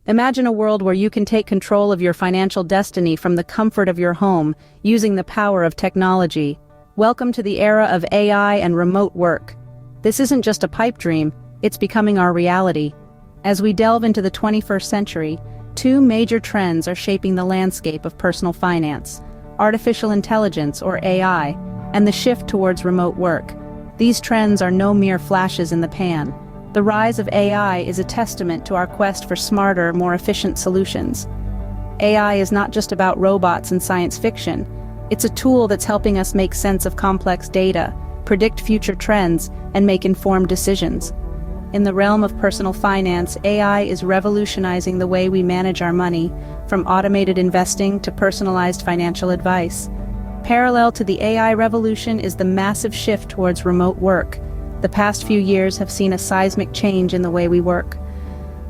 Imagine a world where you can take control of your financial destiny from the comfort of your home, using the power of technology. Welcome to the era of AI and remote work. This isn't just a pipe dream, it's becoming our reality. As we delve into the 21st century, two major trends are shaping the landscape of personal finance: artificial intelligence, or AI, and the shift towards remote work. These trends are no mere flashes in the pan. The rise of AI is a testament to our quest for smarter, more efficient solutions. AI is not just about robots and science fiction. It's a tool that's helping us make sense of complex data, predict future trends, and make informed decisions. In the realm of personal finance, AI is revolutionizing the way we manage our money, from automated investing to personalized financial advice. Parallel to the AI revolution is the massive shift towards remote work. The past few years have seen a seismic change in the way we work.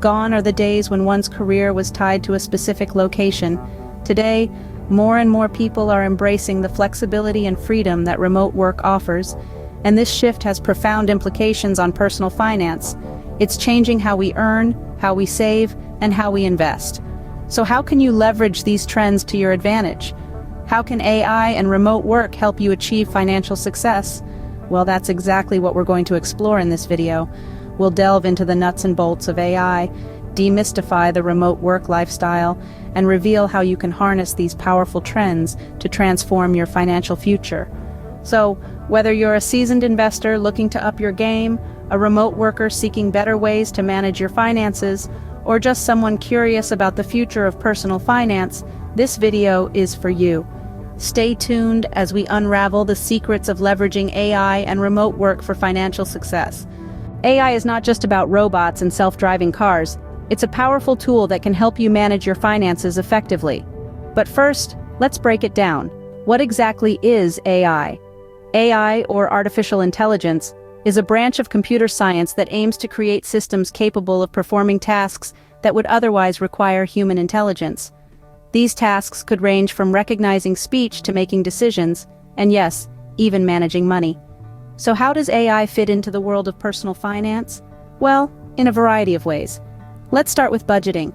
Gone are the days when one's career was tied to a specific location. Today, more and more people are embracing the flexibility and freedom that remote work offers, and this shift has profound implications on personal finance. It's changing how we earn, how we save, and how we invest. So how can you leverage these trends to your advantage? How can AI and remote work help you achieve financial success? Well, that's exactly what we're going to explore in this video. We'll delve into the nuts and bolts of AI, demystify the remote work lifestyle, and reveal how you can harness these powerful trends to transform your financial future. So, whether you're a seasoned investor looking to up your game, a remote worker seeking better ways to manage your finances, or just someone curious about the future of personal finance, this video is for you. Stay tuned as we unravel the secrets of leveraging AI and remote work for financial success. AI is not just about robots and self-driving cars. It's a powerful tool that can help you manage your finances effectively. But first, let's break it down. What exactly is AI? AI, or artificial intelligence, is a branch of computer science that aims to create systems capable of performing tasks that would otherwise require human intelligence. These tasks could range from recognizing speech to making decisions, and yes, even managing money. So how does AI fit into the world of personal finance? Well, in a variety of ways. Let's start with budgeting.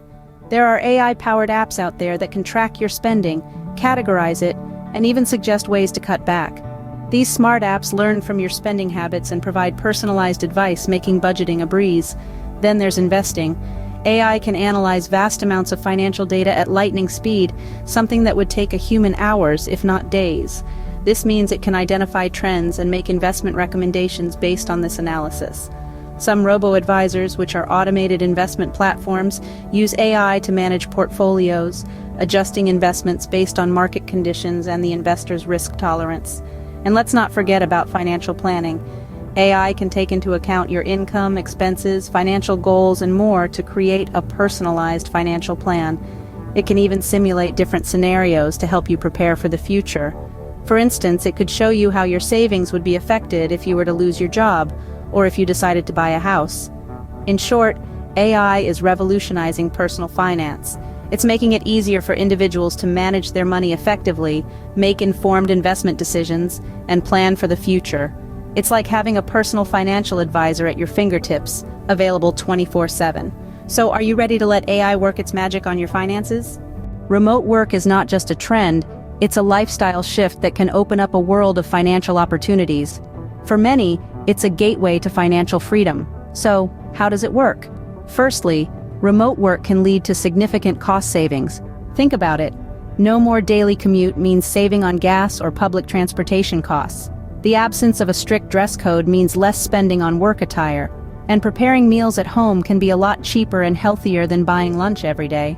There are AI-powered apps out there that can track your spending, categorize it, and even suggest ways to cut back. These smart apps learn from your spending habits and provide personalized advice, making budgeting a breeze. Then there's investing. AI can analyze vast amounts of financial data at lightning speed, something that would take a human hours, if not days. This means it can identify trends and make investment recommendations based on this analysis. Some robo-advisors, which are automated investment platforms, use AI to manage portfolios, adjusting investments based on market conditions and the investor's risk tolerance. And let's not forget about financial planning. AI can take into account your income, expenses, financial goals, and more to create a personalized financial plan. It can even simulate different scenarios to help you prepare for the future. For instance, it could show you how your savings would be affected if you were to lose your job, or if you decided to buy a house. In short, AI is revolutionizing personal finance. It's making it easier for individuals to manage their money effectively, make informed investment decisions, and plan for the future. It's like having a personal financial advisor at your fingertips, available 24/7. So are you ready to let AI work its magic on your finances? Remote work is not just a trend, it's a lifestyle shift that can open up a world of financial opportunities. For many, it's a gateway to financial freedom. So, how does it work? Firstly, remote work can lead to significant cost savings. Think about it. No more daily commute means saving on gas or public transportation costs. The absence of a strict dress code means less spending on work attire, and preparing meals at home can be a lot cheaper and healthier than buying lunch every day.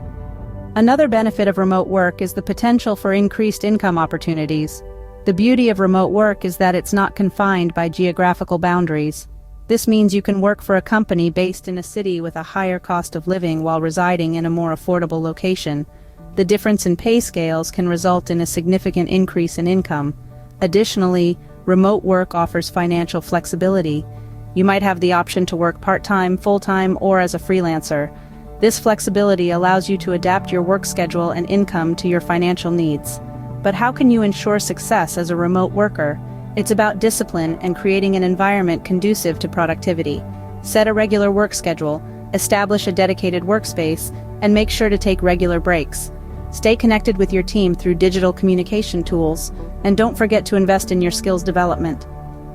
Another benefit of remote work is the potential for increased income opportunities. The beauty of remote work is that it's not confined by geographical boundaries. This means you can work for a company based in a city with a higher cost of living while residing in a more affordable location. The difference in pay scales can result in a significant increase in income. Additionally, remote work offers financial flexibility. You might have the option to work part-time, full-time, or as a freelancer. This flexibility allows you to adapt your work schedule and income to your financial needs. But how can you ensure success as a remote worker? It's about discipline and creating an environment conducive to productivity. Set a regular work schedule, establish a dedicated workspace, And make sure to take regular breaks. Stay connected with your team through digital communication tools, and don't forget to invest in your skills development.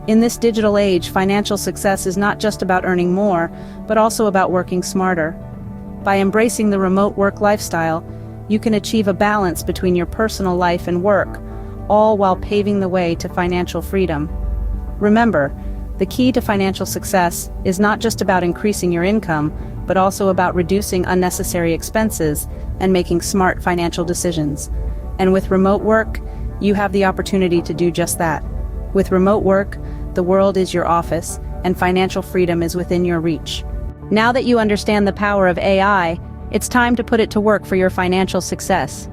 In this digital age, financial success is not just about earning more, but also about working smarter. By embracing the remote work lifestyle, you can achieve a balance between your personal life and work, all while paving the way to financial freedom. Remember, the key to financial success is not just about increasing your income, but also about reducing unnecessary expenses and making smart financial decisions. And with remote work, you have the opportunity to do just that. With remote work, the world is your office, and financial freedom is within your reach. Now that you understand the power of AI, it's time to put it to work for your financial success.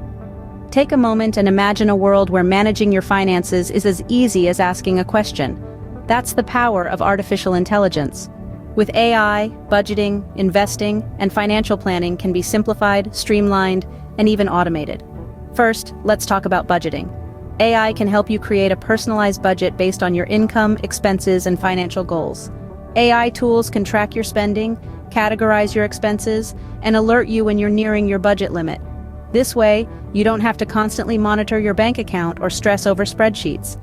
Take a moment and imagine a world where managing your finances is as easy as asking a question. That's the power of artificial intelligence. With AI, budgeting, investing, and financial planning can be simplified, streamlined, and even automated. First, let's talk about budgeting. AI can help you create a personalized budget based on your income, expenses, and financial goals. AI tools can track your spending, categorize your expenses, and alert you when you're nearing your budget limit. This way, you don't have to constantly monitor your bank account or stress over spreadsheets.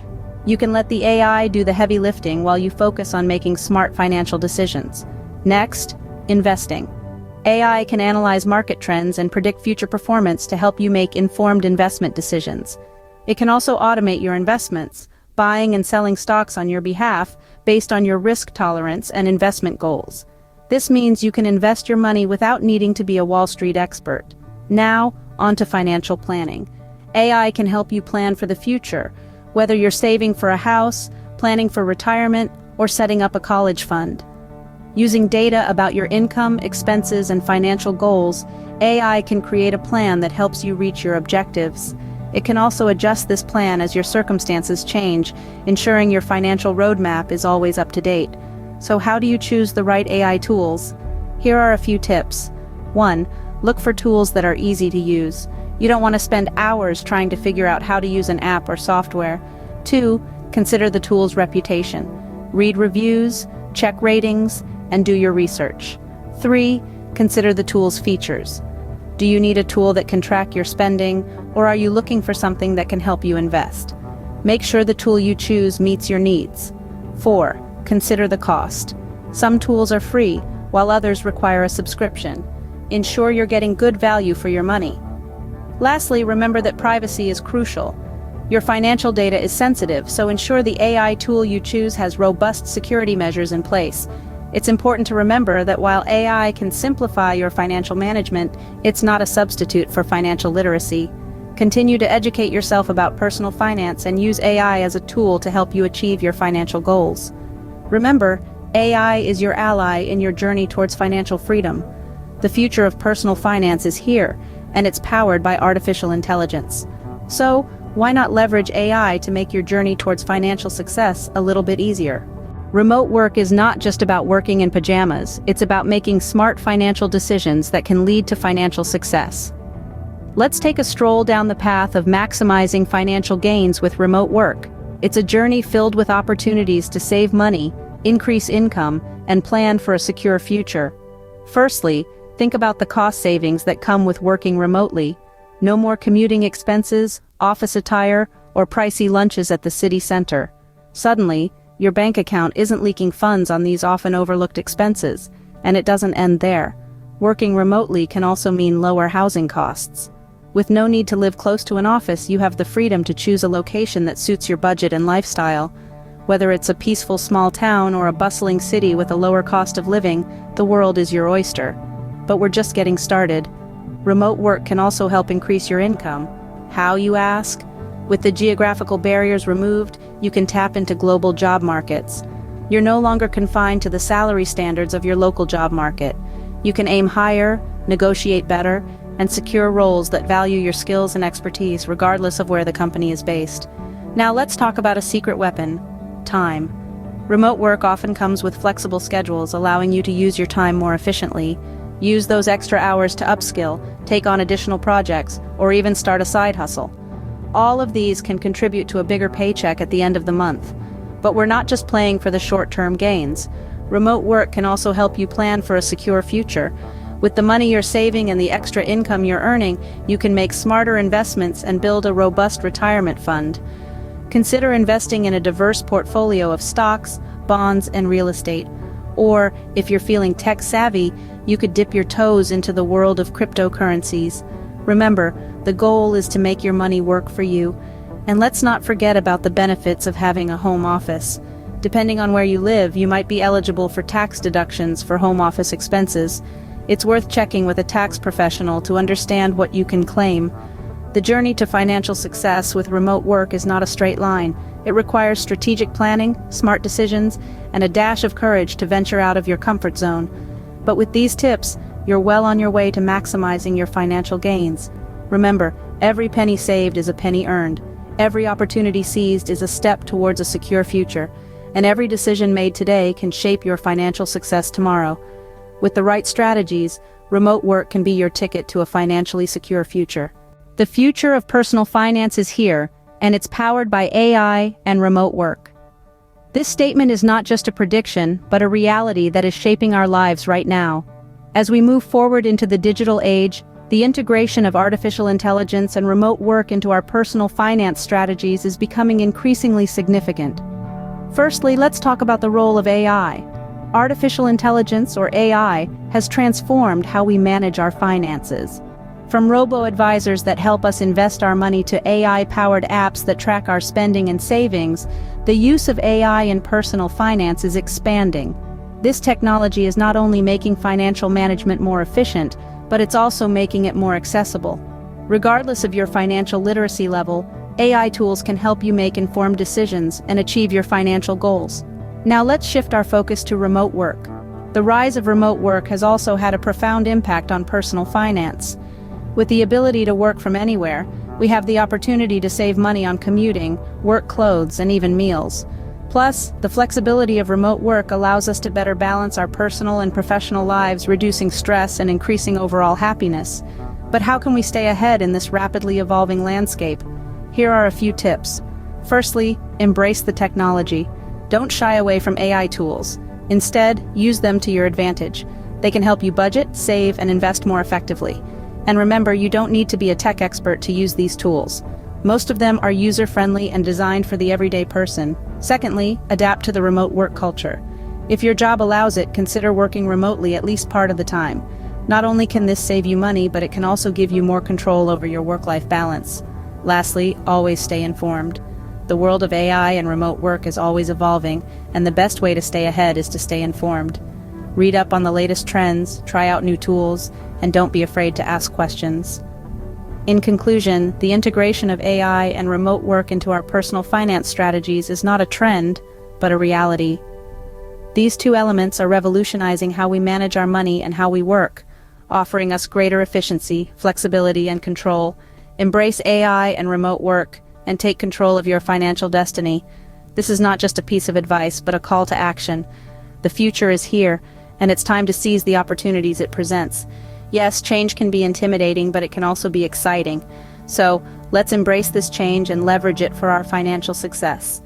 You can let the AI do the heavy lifting while you focus on making smart financial decisions. Next, investing. AI can analyze market trends and predict future performance to help you make informed investment decisions. It can also automate your investments, buying and selling stocks on your behalf based on your risk tolerance and investment goals. This means you can invest your money without needing to be a Wall Street expert. Now, on to financial planning. AI can help you plan for the future, whether you're saving for a house, planning for retirement, or setting up a college fund. Using data about your income, expenses, and financial goals, AI can create a plan that helps you reach your objectives. It can also adjust this plan as your circumstances change, ensuring your financial roadmap is always up to date. So how do you choose the right AI tools? Here are a few tips. 1. Look for tools that are easy to use. You don't want to spend hours trying to figure out how to use an app or software. 2. Consider the tool's reputation. Read reviews, check ratings, and do your research. 3. Consider the tool's features. Do you need a tool that can track your spending, or are you looking for something that can help you invest? Make sure the tool you choose meets your needs. 4. Consider the cost. Some tools are free, while others require a subscription. Ensure you're getting good value for your money. Lastly, remember that privacy is crucial. Your financial data is sensitive, so ensure the AI tool you choose has robust security measures in place. It's important to remember that while AI can simplify your financial management, it's not a substitute for financial literacy. Continue to educate yourself about personal finance and use AI as a tool to help you achieve your financial goals. Remember, AI is your ally in your journey towards financial freedom. The future of personal finance is here, and it's powered by artificial intelligence. So, why not leverage AI to make your journey towards financial success a little bit easier? Remote work is not just about working in pajamas, it's about making smart financial decisions that can lead to financial success. Let's take a stroll down the path of maximizing financial gains with remote work. It's a journey filled with opportunities to save money, increase income, and plan for a secure future. Firstly, think about the cost savings that come with working remotely. No more commuting expenses, office attire, or pricey lunches at the city center. Suddenly, your bank account isn't leaking funds on these often overlooked expenses, and it doesn't end there. Working remotely can also mean lower housing costs. With no need to live close to an office, you have the freedom to choose a location that suits your budget and lifestyle. Whether it's a peaceful small town or a bustling city with a lower cost of living, the world is your oyster. But we're just getting started. Remote work can also help increase your income. How, you ask? With the geographical barriers removed, you can tap into global job markets. You're no longer confined to the salary standards of your local job market. You can aim higher, negotiate better, and secure roles that value your skills and expertise regardless of where the company is based. Now let's talk about a secret weapon: time. Remote work often comes with flexible schedules, allowing you to use your time more efficiently. Use those extra hours to upskill, take on additional projects, or even start a side hustle. All of these can contribute to a bigger paycheck at the end of the month. But we're not just playing for the short-term gains. Remote work can also help you plan for a secure future. With the money you're saving and the extra income you're earning, you can make smarter investments and build a robust retirement fund. Consider investing in a diverse portfolio of stocks, bonds, and real estate. Or, if you're feeling tech-savvy, you could dip your toes into the world of cryptocurrencies. Remember, the goal is to make your money work for you. And let's not forget about the benefits of having a home office. Depending on where you live, you might be eligible for tax deductions for home office expenses. It's worth checking with a tax professional to understand what you can claim. The journey to financial success with remote work is not a straight line. It requires strategic planning, smart decisions, and a dash of courage to venture out of your comfort zone. But with these tips, you're well on your way to maximizing your financial gains. Remember, every penny saved is a penny earned. Every opportunity seized is a step towards a secure future. And every decision made today can shape your financial success tomorrow. With the right strategies, remote work can be your ticket to a financially secure future. The future of personal finance is here, and it's powered by AI and remote work. This statement is not just a prediction, but a reality that is shaping our lives right now. As we move forward into the digital age, the integration of artificial intelligence and remote work into our personal finance strategies is becoming increasingly significant. Firstly, let's talk about the role of AI. Artificial intelligence, or AI, has transformed how we manage our finances. From robo-advisors that help us invest our money to AI-powered apps that track our spending and savings, the use of AI in personal finance is expanding. This technology is not only making financial management more efficient, but it's also making it more accessible. Regardless of your financial literacy level, AI tools can help you make informed decisions and achieve your financial goals. Now let's shift our focus to remote work. The rise of remote work has also had a profound impact on personal finance. With the ability to work from anywhere, we have the opportunity to save money on commuting, work clothes, and even meals. Plus, the flexibility of remote work allows us to better balance our personal and professional lives, reducing stress and increasing overall happiness. But how can we stay ahead in this rapidly evolving landscape? Here are a few tips. Firstly, embrace the technology. Don't shy away from AI tools. Instead, use them to your advantage. They can help you budget, save, and invest more effectively. And remember, you don't need to be a tech expert to use these tools. Most of them are user-friendly and designed for the everyday person. Secondly, adapt to the remote work culture. If your job allows it, consider working remotely at least part of the time. Not only can this save you money, but it can also give you more control over your work-life balance. Lastly, always stay informed. The world of AI and remote work is always evolving, and the best way to stay ahead is to stay informed. Read up on the latest trends, try out new tools, and don't be afraid to ask questions. In conclusion, the integration of AI and remote work into our personal finance strategies is not a trend, but a reality. These two elements are revolutionizing how we manage our money and how we work, offering us greater efficiency, flexibility, and control. Embrace AI and remote work, and take control of your financial destiny. This is not just a piece of advice, but a call to action. The future is here, and it's time to seize the opportunities it presents. Yes, change can be intimidating, but it can also be exciting. So, let's embrace this change and leverage it for our financial success.